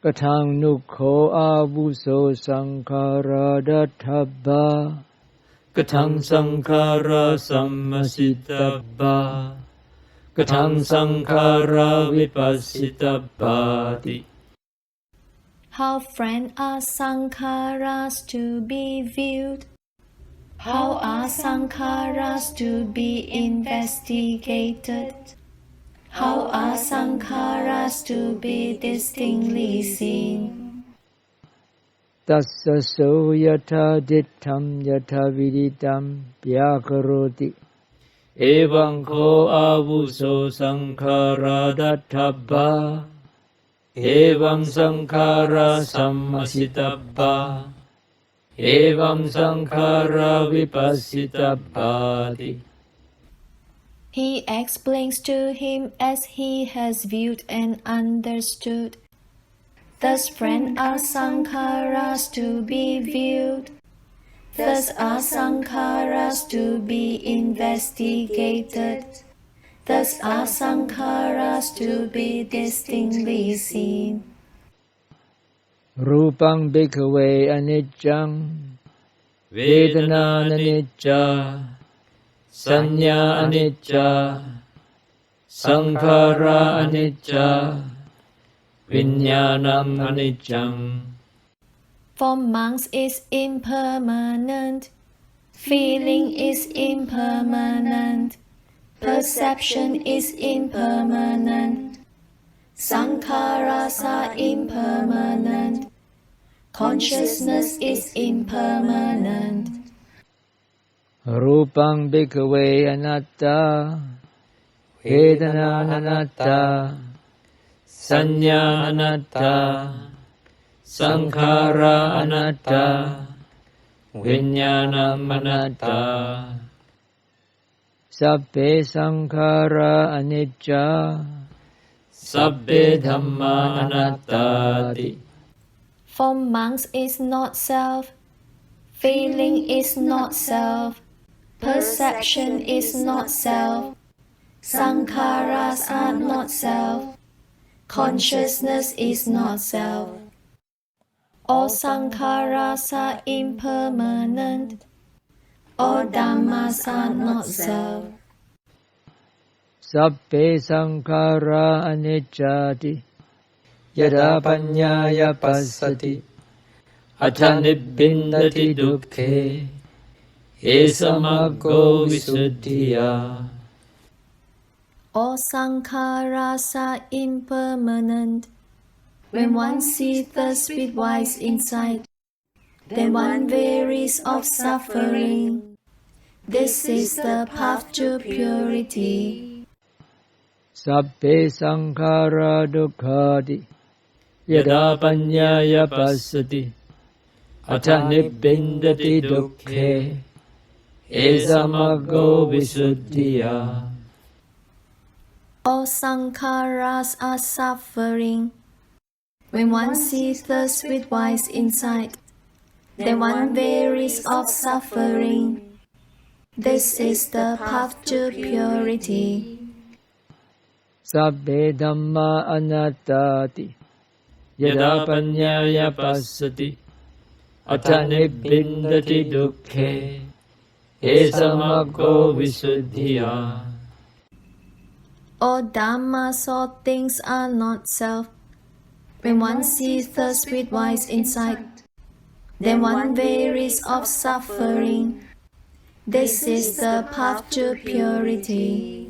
Katang nukho avuso Saṅkhāra datthabba. Katang Saṅkhāra sammasittabba. Katang Saṅkhāra vipassitabhati. How friend are Saṅkhāras to be viewed? How are Saṅkhāras to be investigated? How are Saṅkhāras to be distinctly seen? Tassaso yatha dittham yatha viditam vyakaroti. Evaṁ kho avuso Saṅkhāra datthabba. Evaṁ Saṅkhāra sammasittabba. Evaṁ Saṅkhāra vipassitabhati. He explains to him as he has viewed and understood. Thus friend are Saṅkhāras to be viewed. Thus are Saṅkhāras to be investigated. Thus are Saṅkhāras to be distinctly seen. Rupang bhikkhave aniccaṃ. Vedana anicca. Saññā anicca. Saṅkhāra anicca. Viññānam aniccam. For monks is impermanent. Feeling is impermanent. Perception is impermanent. Saṅkhāras are impermanent. Consciousness is impermanent. Rupang bhikkhave anatta. Vedana anatta. Saññā anatta. Saṅkhāra anatta. Viññānam anatta. Sabbe saṅkhāra anicca. Sabbe Dhamma anattati. For monks is not self. Feeling is not self. Perception is not self. Saṅkhāras are not self. Consciousness is not self. All Saṅkhāras are impermanent. All Dhammas are not self. Sabbe saṅkhāra aniccati. Yada paññāya passati. Atha nibbindati dukkhe. Esamaggo visuddhiya. All Saṅkhāras are impermanent. When one sees thus with wise insight, then one wearies of suffering. This is the path to purity. Sabbe saṅkhāra dukkhati. Yada paññāya passati. Atha nibbindati dukkhe. Esamaggo visuddhiya. All Saṅkhāras are suffering. When one sees thus with wise insight, then one wearies of suffering. This is the path to purity. Sabbe dhamma anattati. Yada paññāya passati. Atha nibbindati dukkhe. Esamaggo visuddhiya. All Dhammas, all things are not self. When one sees thus with wise insight, then one wearies of suffering. This is the path to purity.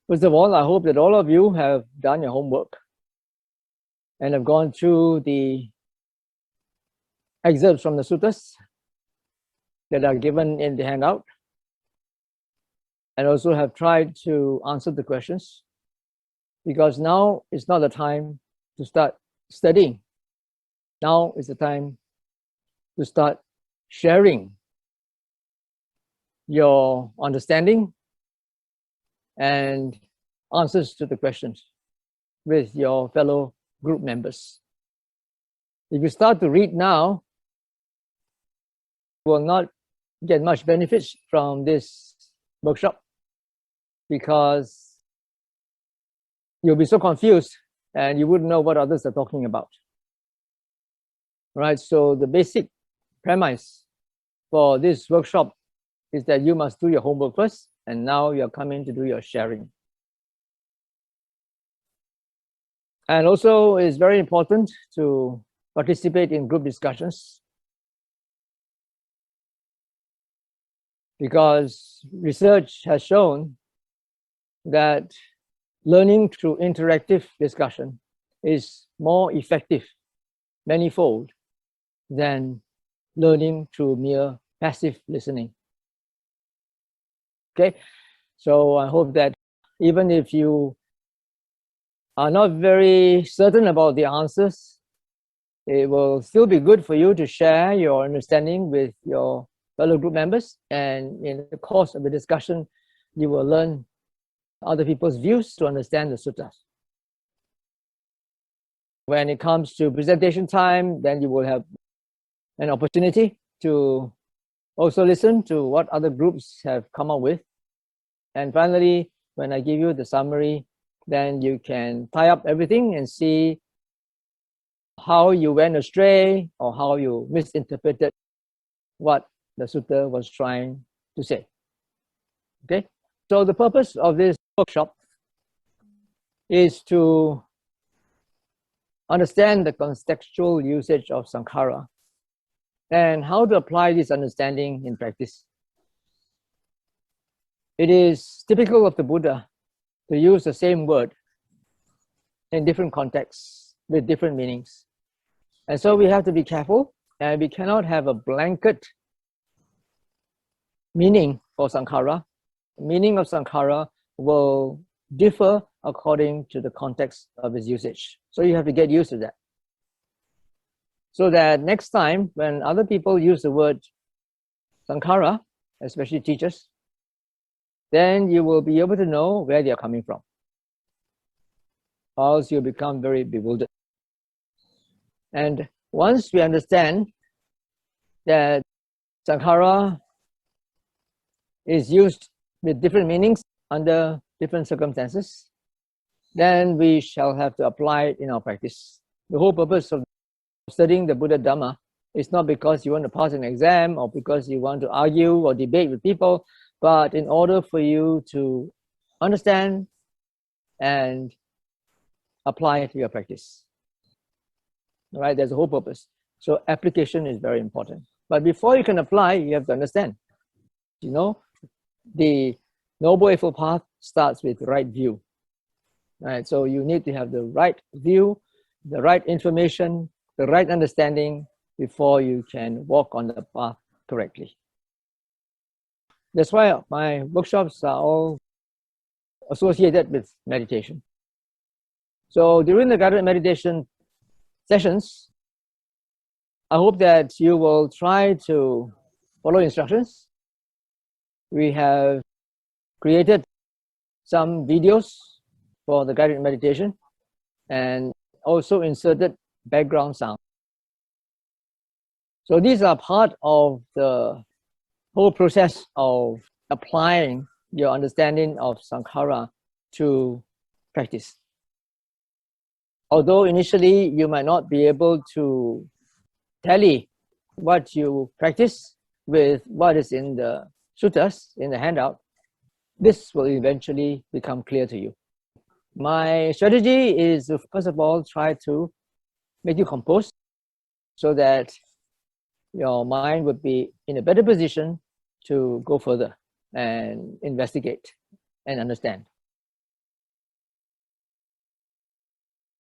First of all, I hope that all of you have done your homework and have gone through the excerpts from the suttas that are given in the handout, and also have tried to answer the questions, because now is not the time to start studying. Now is the time to start sharing your understanding and answers to the questions. with your fellow group members. If you start to read now, you will not get much benefits from this workshop because you'll be so confused and you wouldn't know what others are talking about. Right? So the basic premise for this workshop is that you must do your homework first, and now you're coming to do your sharing. And also, it's very important to participate in group discussions, because research has shown that learning through interactive discussion is more effective, manifold, than learning through mere passive listening. Okay, so I hope that even if you are not very certain about the answers, it will still be good for you to share your understanding with your fellow group members, and in the course of the discussion, you will learn other people's views to understand the suttas. When it comes to presentation time, then you will have an opportunity to also listen to what other groups have come up with. And finally, when I give you the summary, then you can tie up everything and see how you went astray or how you misinterpreted what the sutta was trying to say. Okay, so the purpose of this workshop is to understand the contextual usage of Saṅkhāra and how to apply this understanding in practice. It is typical of the Buddha to use the same word in different contexts with different meanings. And so we have to be careful, and we cannot have a blanket meaning for Saṅkhāra. The meaning of Saṅkhāra will differ according to the context of its usage. So you have to get used to that, so that next time when other people use the word Saṅkhāra, especially teachers, then you will be able to know where they are coming from, or else you'll become very bewildered. And once we understand that Saṅkhāra is used with different meanings under different circumstances, then we shall have to apply it in our practice. The whole purpose of studying the Buddha Dhamma is not because you want to pass an exam or because you want to argue or debate with people, but in order for you to understand and apply it to your practice. All right, there's a whole purpose. So application is very important. But before you can apply, you have to understand. You know, the Noble Eightfold Path starts with right view. Right, so you need to have the right view, the right information, the right understanding before you can walk on the path correctly. That's why my workshops are all associated with meditation. So during the guided meditation sessions, I hope that you will try to follow instructions. We have created some videos for the guided meditation and also inserted background sound. So these are part of the whole process of applying your understanding of Saṅkhāra to practice. Although initially you might not be able to tally what you practice with what is in the suttas, in the handout, this will eventually become clear to you. My strategy is to first of all try to make you composed so that your mind would be in a better position to go further and investigate and understand.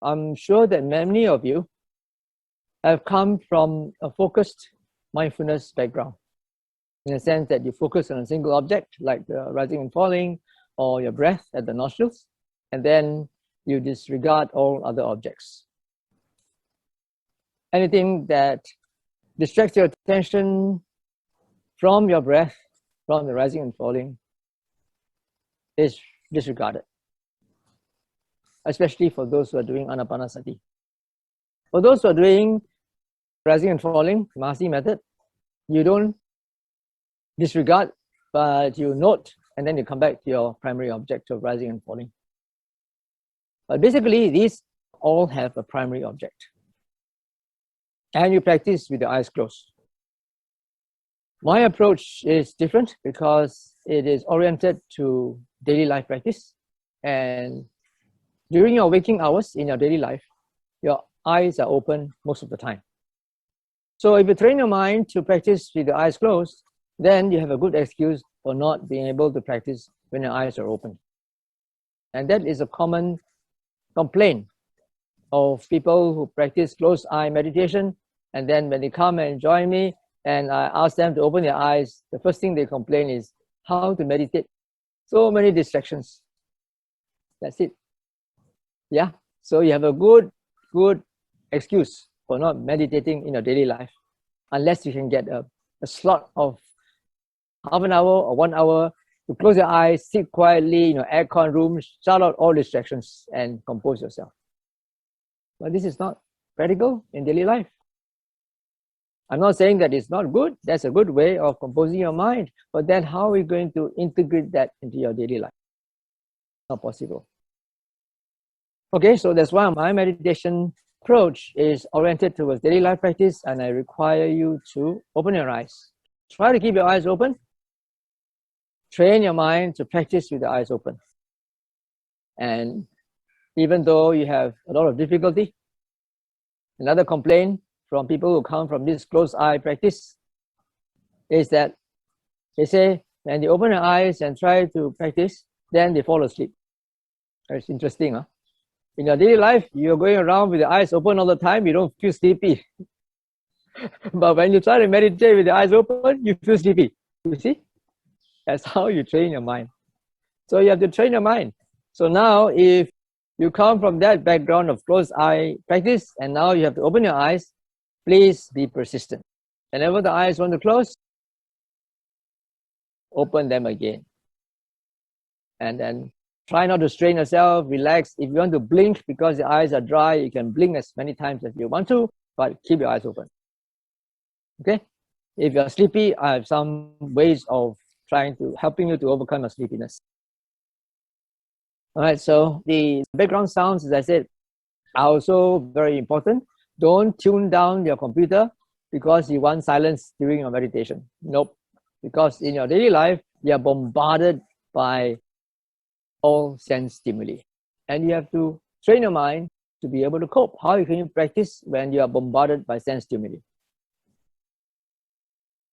I'm sure that many of you have come from a focused mindfulness background, in the sense that you focus on a single object like the rising and falling or your breath at the nostrils, and then you disregard all other objects. Anything that distracts your attention from your breath, from the rising and falling, is disregarded. especially for those who are doing anapanasati. For those who are doing rising and falling, Mahasi method, you don't disregard, but you note, and then you come back to your primary object of rising and falling. But basically, these all have a primary object. And you practice with the eyes closed. My approach is different because it is oriented to daily life practice. And during your waking hours in your daily life, your eyes are open most of the time. So if you train your mind to practice with the eyes closed, then you have a good excuse for not being able to practice when your eyes are open. And that is a common complaint of people who practice closed eye meditation, and then when they come and join me and I ask them to open their eyes, the first thing they complain is how to meditate. So many distractions. That's it. Yeah. So you have a good excuse for not meditating in your daily life, unless you can get a slot of half an hour or 1 hour to close your eyes, sit quietly in your aircon room, shut out all distractions and compose yourself. But this is not practical in daily life. I'm not saying that it's not good. That's a good way of composing your mind. But then how are we going to integrate that into your daily life? Not possible. Okay, so that's why my meditation approach is oriented towards daily life practice, and I require you to open your eyes. Try to keep your eyes open. Train your mind to practice with the eyes open. And even though you have a lot of difficulty, another complaint from people who come from this closed eye practice is that they say when they open their eyes and try to practice, then they fall asleep. It's interesting, huh? In your daily life, you're going around with the eyes open all the time, you don't feel sleepy. But when you try to meditate with the eyes open, you feel sleepy. You see? That's how you train your mind. So you have to train your mind. So now if you come from that background of closed eye practice and now you have to open your eyes, please be persistent. Whenever the eyes want to close, open them again. And then try not to strain yourself, relax. If you want to blink because the eyes are dry, you can blink as many times as you want to, but keep your eyes open. Okay? If you're sleepy, I have some ways of helping you to overcome your sleepiness. All right, so the background sounds, as I said, are also very important. Don't tune down your computer because you want silence during your meditation. Nope. Because in your daily life, you are bombarded by all sense stimuli. And you have to train your mind to be able to cope. How can you practice when you are bombarded by sense stimuli?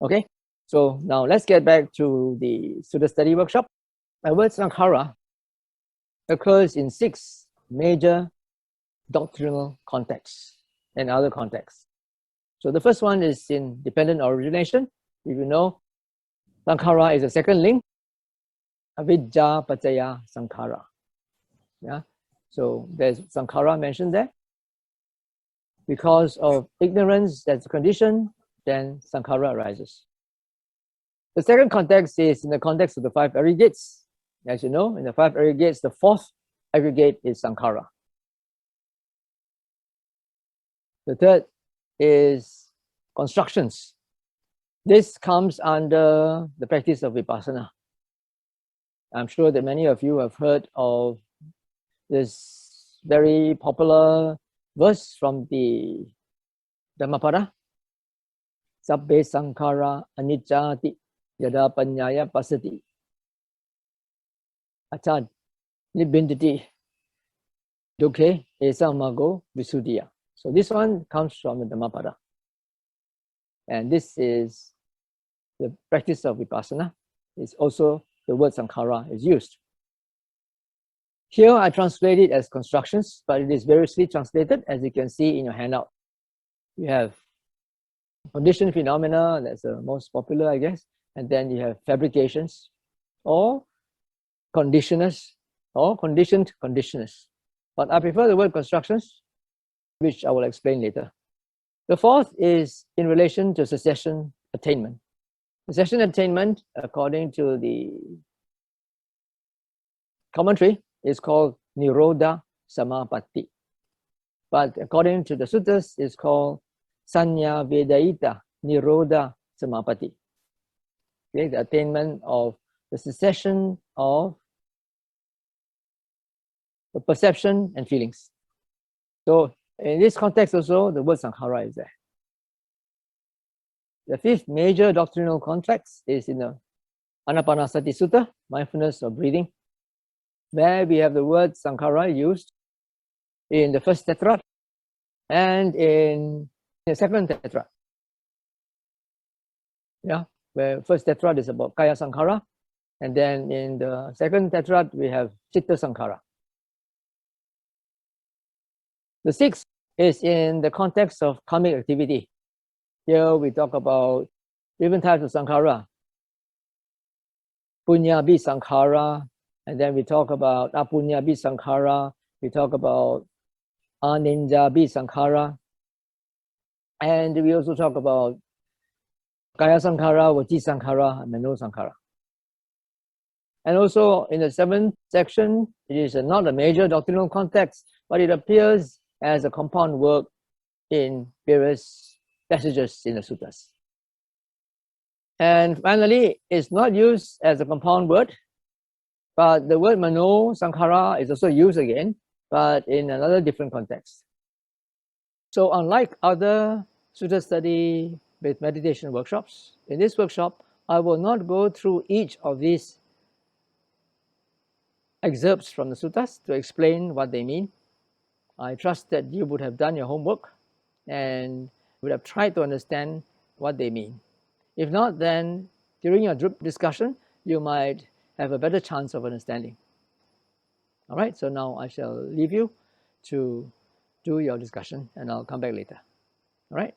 Okay, so now let's get back to the Sutta study workshop. My word Saṅkhāra occurs in 6 major doctrinal contexts and other contexts. So the first one is in dependent origination. If you know, Saṅkhāra is a second link, avidya paccaya saṅkhāra. Yeah, so there's Saṅkhāra mentioned there. Because of ignorance, that's a condition, then Saṅkhāra arises. The second context is in the context of the 5 aggregates. As you know, in the 5 aggregates, the 4th aggregate is Saṅkhāra. The third is constructions. This comes under the practice of vipassana. I'm sure that many of you have heard of this very popular verse from the Dhammapada. Sabbe saṅkhāra anicchāti yada paññāya pasati acchā nibbindati dukkhe esamaggo visuddhiya. So this one comes from the Dhammapada. And this is the practice of vipassana. It's also the word Saṅkhāra is used. Here I translate it as constructions, but it is variously translated, as you can see in your handout. You have conditioned phenomena, that's the most popular, I guess, and then you have fabrications, or conditioners, or conditioned conditioners. But I prefer the word constructions, which I will explain later. The 4th is in relation to succession attainment. Succession attainment, according to the commentary, is called Nirodha samapatti. But according to the suttas, it's called Sanya Vedaita Nirodha Samapatti. Okay, the attainment of the cessation of the perception and feelings. So in this context also, the word Saṅkhāra is there. The fifth major doctrinal context is in the Anapanasati Sutta, mindfulness of breathing, where we have the word Saṅkhāra used in the first tetrad and in the second tetrad. Yeah, where first tetrad is about Kaya Saṅkhāra, and then in the second tetrad we have Citta Saṅkhāra. The sixth is in the context of karmic activity. Here we talk about different types of Saṅkhāra. Punya-bhi Saṅkhāra, and then we talk about Apunya-bhi Saṅkhāra, we talk about Aninja-bhi Saṅkhāra, and we also talk about Kaya Saṅkhāra, Vaci Saṅkhāra, and Mano Saṅkhāra. And also in the seventh section, it is not a major doctrinal context, but it appears as a compound work in various passages in the suttas. And finally, it's not used as a compound word, but the word Mano Saṅkhāra is also used again, but in another different context. So unlike other sutta study with meditation workshops, in this workshop, I will not go through each of these excerpts from the suttas to explain what they mean. I trust that you would have done your homework and would have tried to understand what they mean. If not, then during your group discussion, you might have a better chance of understanding. All right, so now I shall leave you to do your discussion and I'll come back later. All right.